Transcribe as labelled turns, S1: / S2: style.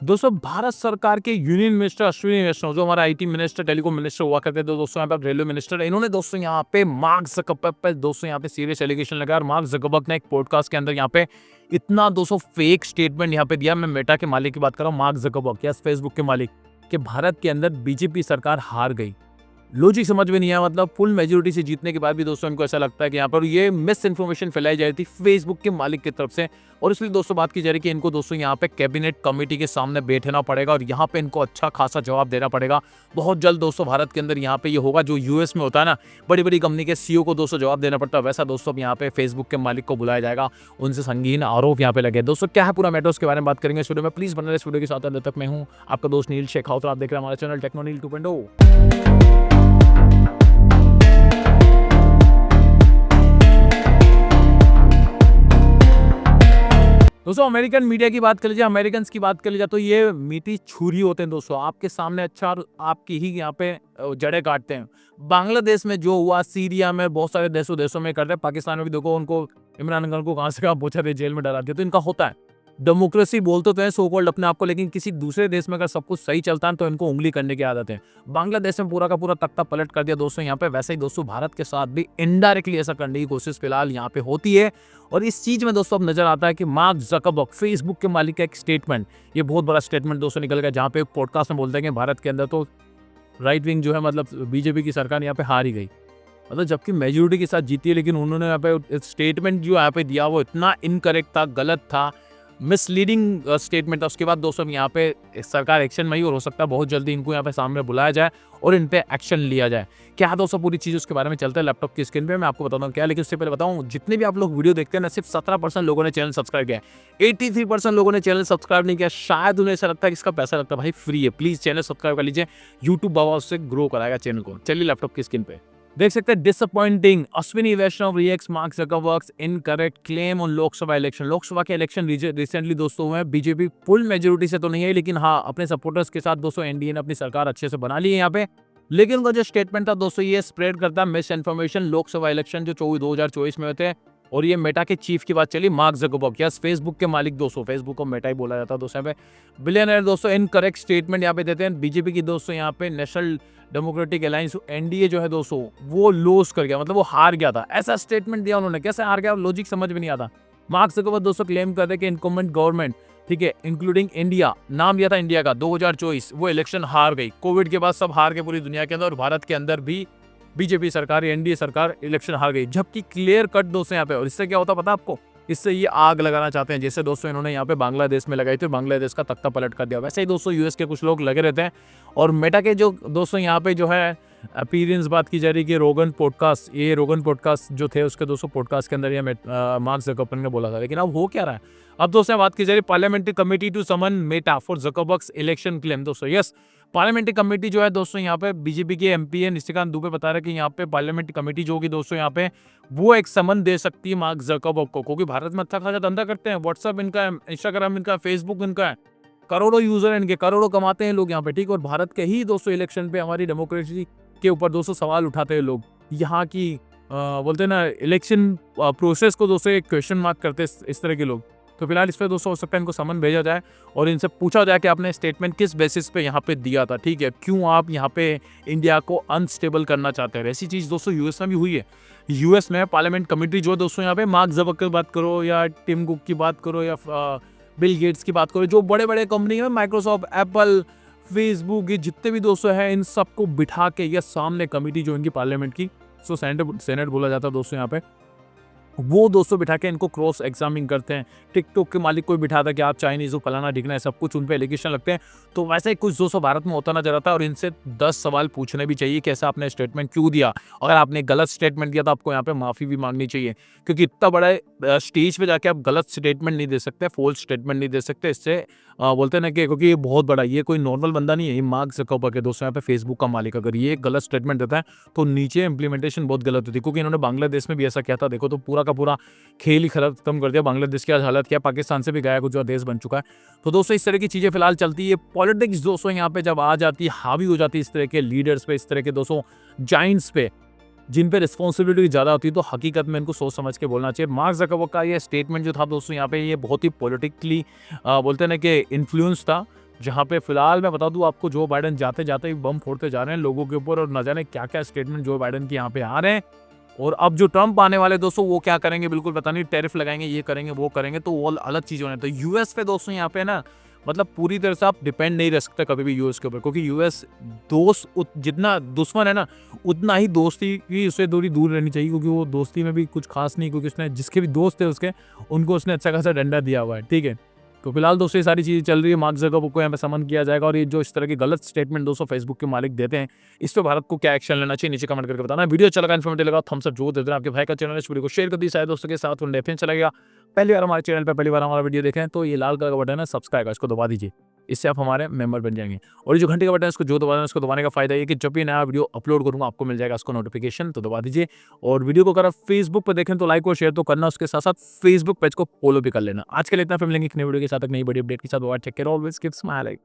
S1: दोस्तों भारत सरकार के यूनियन मिनिस्टर अश्विनी वैष्णव, जो हमारा आईटी मिनिस्टर, टेलीकॉम मिनिस्टर हुआ करते थे दोस्तों, यहाँ पे रेलवे मिनिस्टर, इन्होंने दोस्तों यहाँ पे मार्क ज़करबर्ग पे दोस्तों यहाँ पे सीरियस एलिगेशन लगाया। और मार्क ज़करबर्ग ने एक पॉडकास्ट के अंदर यहाँ पे इतना दोस्तों फेक स्टेटमेंट यहाँ पे दिया। मैं मेटा के मालिक की बात कर रहा हूँ, मार्क ज़करबर्ग, यस, फेसबुक के मालिक, कि भारत के अंदर बीजेपी सरकार हार गई। लॉजिक समझ में नहीं आया, मतलब फुल मेजोरिटी से जीतने के बाद भी दोस्तों इनको ऐसा लगता है कि यहाँ पर ये मिस इन्फॉर्मेशन फैलाई जा रही थी फेसबुक के मालिक की तरफ से। और इसलिए दोस्तों बात की जा रही है कि इनको दोस्तों यहाँ पे कैबिनेट कमेटी के सामने बैठना पड़ेगा और यहाँ पे इनको अच्छा खासा जवाब देना पड़ेगा। बहुत जल्द दोस्तों भारत के अंदर यहाँ पे ये होगा, जो यूएस में होता है ना, बड़ी बड़ी कंपनी के सीईओ को दोस्तों जवाब देना पड़ता है, वैसा दोस्तों अब यहाँ पे फेसबुक के मालिक को बुलाया जाएगा, उनसे संगीन आरोप यहाँ पे लगे। दोस्तों क्या है पूरा मैटर, उसके बारे में बात करेंगे इस वीडियो में। प्लीज बने रहिए इस वीडियो के साथ। अंत तक मैं हूँ आपका दोस्त नील शेखावत और आप देख रहे हैं हमारा चैनल टेक्नो नील 2.0। दोस्तों अमेरिकन मीडिया की बात कर लीजिए, अमेरिकन की बात कर लीजिए, तो ये मीठी छुरी होते हैं दोस्तों, आपके सामने अच्छा और आपकी ही यहाँ पे जड़ें काटते हैं। बांग्लादेश में जो हुआ, सीरिया में, बहुत सारे देशों में कर रहे हैं, पाकिस्तान में भी देखो, उनको इमरान खान को कहाँ से कहाँ पहुंचा दिया, जेल में डरा दिया। तो इनका होता है, डेमोक्रेसी बोलते तो हैं सो कॉल्ड अपने आप को, लेकिन किसी दूसरे देश में अगर सब कुछ सही चलता है तो इनको उंगली करने की आदत है। बांग्लादेश में पूरा का पूरा तख्ता पलट कर दिया दोस्तों यहाँ पे। वैसे ही दोस्तों भारत के साथ भी इनडायरेक्टली ऐसा करने की कोशिश फिलहाल यहाँ पे होती है। और इस चीज में दोस्तों अब नजर आता है कि मार्क ज़करबर्ग, फेसबुक के मालिक का एक स्टेटमेंट, ये बहुत बड़ा स्टेटमेंट दोस्तों निकल गया, जहाँ पे एक पॉडकास्ट में बोलते हैं कि भारत के अंदर तो राइट विंग जो है, मतलब बीजेपी की सरकार यहाँ पे हार ही गई, मतलब जबकि मेजोरिटी के साथ जीती है। लेकिन उन्होंने यहाँ पे स्टेटमेंट जो यहाँ पे दिया वो इतना इनकरेक्ट था, गलत था, मिसलीडिंग स्टेटमेंट था। उसके बाद दोस्तों यहाँ पे सरकार एक्शन में ही, और हो सकता है बहुत जल्दी इनको यहाँ पे सामने बुलाया जाए और इन पे एक्शन लिया जाए। क्या है दोस्तों पूरी चीज, उसके बारे में चलता है लैपटॉप की स्क्रीन पे, मैं आपको बताता हूँ क्या। लेकिन उससे पहले बताऊँ, जितने भी आप लोग वीडियो देखते हैं ना, सिर्फ 17% लोगों ने चैनल सब्सक्राइब किया है, 83% लोगों ने चैनल सब्सक्राइब नहीं किया। शायद उन्हें ऐसा लगता है कि इसका पैसा लगता है, भाई फ्री है, प्लीज चैनल सब्सक्राइब कर लीजिए, यूट्यूब बाबा उससे ग्रो कराएगा चैनल को। चलिए लैपटॉप की स्क्रीन पे देख सकते हैं, disappointing, Ashwini Vaishnaw reacts Mark Zuckerberg's incorrect claim on Lok Sabha election. Lok Sabha के इलेक्शन रिसेंटली दोस्तों हुए हैं, बीजेपी फुल मेजोरिटी से तो नहीं है, लेकिन हाँ अपने सपोर्टर्स के साथ दोस्तों एनडीए ने अपनी सरकार अच्छे से बना ली है यहाँ पे। लेकिन उनका जो स्टेटमेंट था दोस्तों, ये स्प्रेड करता मिस इन्फॉर्मेशन। लोकसभा इलेक्शन जो 2024 में होते हैं, और ये मेटा के चीफ की बात चली, मार्क ज़करबर्ग, यस, फेसबुक के मालिक दोस्तों, फेसबुक को मेटा ही बोला जाता है दोस्तों यहाँ पे, बिलियनर दोस्तों इनकरेक्ट स्टेटमेंट यहाँ पे देते हैं। बीजेपी की दोस्तों यहाँ पे नेशनल डेमोक्रेटिक अलायंस, एनडीए जो है दोस्तों, वो लॉस कर गया, मतलब वो हार गया था, ऐसा स्टेटमेंट दिया उन्होंने। कैसे हार गया, लॉजिक समझ में नहीं आता। मार्क ज़करबर्ग दोस्तों क्लेम कर रहे कि इनकम्बेंट गवर्नमेंट, ठीक है, इंक्लूडिंग इंडिया, नाम दिया था इंडिया का, 2024 वो इलेक्शन हार गई। कोविड के बाद सब हार गए पूरी दुनिया के अंदर, और भारत के अंदर भी बीजेपी सरकार, एनडीए सरकार इलेक्शन हार गई, जबकि क्लियर कट दोस्तों यहाँ पे। और इससे क्या होता पता आपको, इससे ये आग लगाना चाहते हैं, जैसे दोस्तों इन्होंने यहाँ पे बांग्लादेश में लगाई थी, बांग्लादेश का तख्ता पलट कर दिया। वैसे ही दोस्तों यूएस के कुछ लोग लगे रहते हैं। और मेटा के जो दोस्तों यहाँ पे जो है अपीयरेंस बात की जा रही है कि रोगन पॉडकास्ट, ये रोगन पॉडकास्ट जो थे उसके दोस्तों पॉडकास्ट के अंदर ये मार्क ज़करबर्ग ने बोला था। लेकिन अब हो क्या रहा है, अब दोस्तों बात की जा रही है parliamentary committee to summon Meta for Zuckerberg's election claim. दोस्तों यस, पार्लियामेंट्री कमेटी जो है दोस्तों यहाँ पे बीजेपी के एमपी है निशिकांत दुबे बता रहे हैं कि यहाँ पे पार्लियामेंट्री कमेटी जो होगी दोस्तों यहाँ पे, वो एक समन दे सकती है मार्क ज़करबर्ग को, क्योंकि भारत में अच्छा खासा धंधा करते हैं, व्हाट्सएप इनका है, इंस्टाग्राम इनका, फेसबुक इनका है, करोड़ों यूजर है इनके, करोड़ों कमाते हैं लोग यहाँ पे, ठीक। और भारत के ही दोस्तों इलेक्शन पे, हमारी डेमोक्रेसी के ऊपर दोस्तों सवाल उठाते हैं लोग, यहाँ की बोलते हैं ना इलेक्शन प्रोसेस को दोस्तों एक क्वेश्चन मार्क करते हैं इस तरह के लोग। तो फिलहाल इस पर दोस्तों हो सकता है इनको समन भेजा जाए और इनसे पूछा जाए कि आपने स्टेटमेंट किस बेसिस पे यहाँ पे दिया था, ठीक है, क्यों आप यहाँ पे इंडिया को अनस्टेबल करना चाहते हैं। ऐसी चीज़ दोस्तों यूएस में भी हुई है। यूएस में पार्लियामेंट कमेटी जो दोस्तों यहाँ पे मार्क ज़करबर्ग की बात करो, या टिम कुक की बात करो, या बिल गेट्स की बात करो, जो बड़े बड़े कंपनी है, माइक्रोसॉफ्ट, एप्पल, फेसबुक, ये जितने भी दोस्तों हैं, इन सबको बिठा के ये सामने कमेटी जो इनकी पार्लियामेंट की, सो सेनेट बोला जाता है दोस्तों यहाँ पे, वो दोस्तों बिठा के इनको क्रॉस एग्जामिन करते हैं। टिकटॉक के मालिक को बिठाता कि आप चाइनीज हो, फलाना ढिकना है, सब कुछ उन पे एलिगेशन लगते हैं। तो वैसे ही कुछ दोस्तों भारत में होता नजर आता है, और इनसे 10 सवाल पूछने भी चाहिए कि ऐसा आपने स्टेटमेंट क्यों दिया। अगर आपने गलत स्टेटमेंट दिया तो आपको यहाँ पे माफी भी मांगनी चाहिए, क्योंकि इतना बड़ा स्टेज पे जाके आप गलत स्टेटमेंट नहीं दे सकते, फॉल्स स्टेटमेंट नहीं दे सकते। इससे बोलते हैं ना कि क्योंकि ये बहुत बड़ा, ये कोई नॉर्मल बंदा नहीं है, ये मार्क ज़करबर्ग है दोस्तों यहाँ पे, फेसबुक का मालिक। अगर ये गलत स्टेटमेंट देता है तो नीचे इंप्लीमेंटेशन बहुत गलत होती है, क्योंकि इन्होंने बांग्लादेश में भी ऐसा किया था। देखो तो पूरा का पूरा खेल ही खत्म कर दिया, बांग्लादेश की आज हालत क्या, पाकिस्तान से भी गया गुजरा देश बन चुका है। तो दोस्तों इस तरह की चीजें फिलहाल चलती है। पॉलिटिक्स दोस्तों यहाँ पे जब आ जाती है, हावी हो जाती है इस तरह के लीडर्स पे, इस तरह के दोस्तों जाइंट्स पे, जिन पे रिस्पॉन्सिबिलिटी ज़्यादा होती है, तो हकीकत में इनको सोच समझ के बोलना चाहिए। मार्क ज़करबर्ग का ये स्टेटमेंट जो था दोस्तों यहाँ पे, ये बहुत ही पॉलिटिकली बोलते हैं ना कि इन्फ्लुएंस था, जहाँ पे फिलहाल मैं बता दूँ आपको, जो बाइडेन जाते-जाते ही बम फोड़ते जा रहे हैं लोगों के ऊपर, और न जाने क्या-क्या स्टेटमेंट जो बाइडेन के यहाँ पे आ रहे हैं। और अब जो ट्रम्प आने वाले दोस्तों, वो क्या करेंगे बिल्कुल पता नहीं, टैरिफ लगाएँगे, ये करेंगे, वो करेंगे, तो वो अलग चीज़ होने। तो यूएस पे दोस्तों यहाँ पे ना, मतलब पूरी तरह से आप डिपेंड नहीं रह सकते कभी भी यूएस के ऊपर, क्योंकि यूएस दोस्त जितना दुश्मन है ना, उतना ही दोस्ती की उससे दूरी दूर रहनी चाहिए, क्योंकि वो दोस्ती में भी कुछ खास नहीं, क्योंकि उसने जिसके भी दोस्त थे उसके, उनको उसने अच्छा खासा डंडा दिया हुआ है, ठीक है। तो फिलहाल दोस्तों ये सारी चीज़ें चल रही है, मार्क ज़करबर्ग को यहाँ पे समन किया जाएगा, और ये जो इस तरह की गलत स्टेटमेंट दोस्तों फेसबुक के मालिक देते हैं, इस पे भारत को क्या एक्शन लेना चाहिए, नीचे कमेंट करके बताना। वीडियो अच्छा लगा, इन्फॉर्मेटिव लगा, थम्स अप जरूर दे देना। आपके भाई का चैनल है, इस वीडियो को शेयर कर दी सारे दोस्तों के साथ, उन्हें अच्छा लगेगा। पहली बार हमारे चैनल पे पहली बार हमारा वीडियो देखें तो ये लाल कलर का बटन है सब्सक्राइब का, इसको दबा दीजिए, इससे आप हमारे मेंबर बन जाएंगे। और ये जो घंटे का बटन है इसको जो दबा देना, इसको दबाने का फायदा ये कि जब भी नया वीडियो अपलोड करूंगा आपको मिल जाएगा इसको नोटिफिकेशन, तो दबा दीजिए। और वीडियो को अगर आप फेसबुक पर देखें तो लाइक और शेयर तो करना, उसके साथ साथ फेसबुक पेज को फॉलो भी कर लेना। आज के लिए इतना, फिर मिलेंगे एक नई वीडियो के साथ, एक नई बड़ी अपडेट के साथ। Take care, always keep smiling.